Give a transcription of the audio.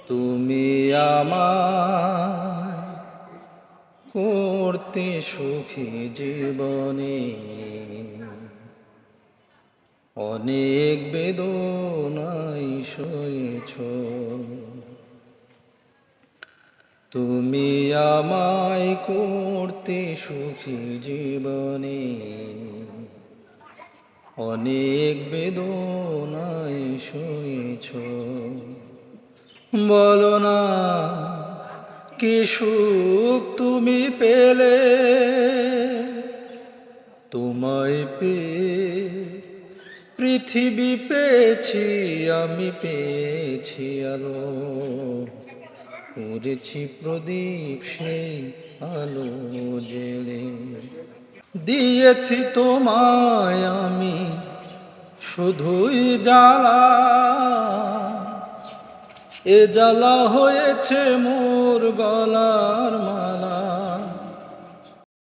তুমি আমায় করতে সুখী জীবনে অনেক বেদনাই সয়েছ। তুমি আমায় করতে সুখী জীবনে অনেক বেদনাই সয়েছ। বলো না কি সুখ তুমি পেলে, তোমায় পেয়ে পৃথিবী পেয়েছি, আমি পেয়েছি আলো, করেছি প্রদীপ সেই আলো জেলে। দিয়েছি তোমায় আমি শুধুই জ্বালা, এ জ্বালা হয়েছে মোর গলার মালা।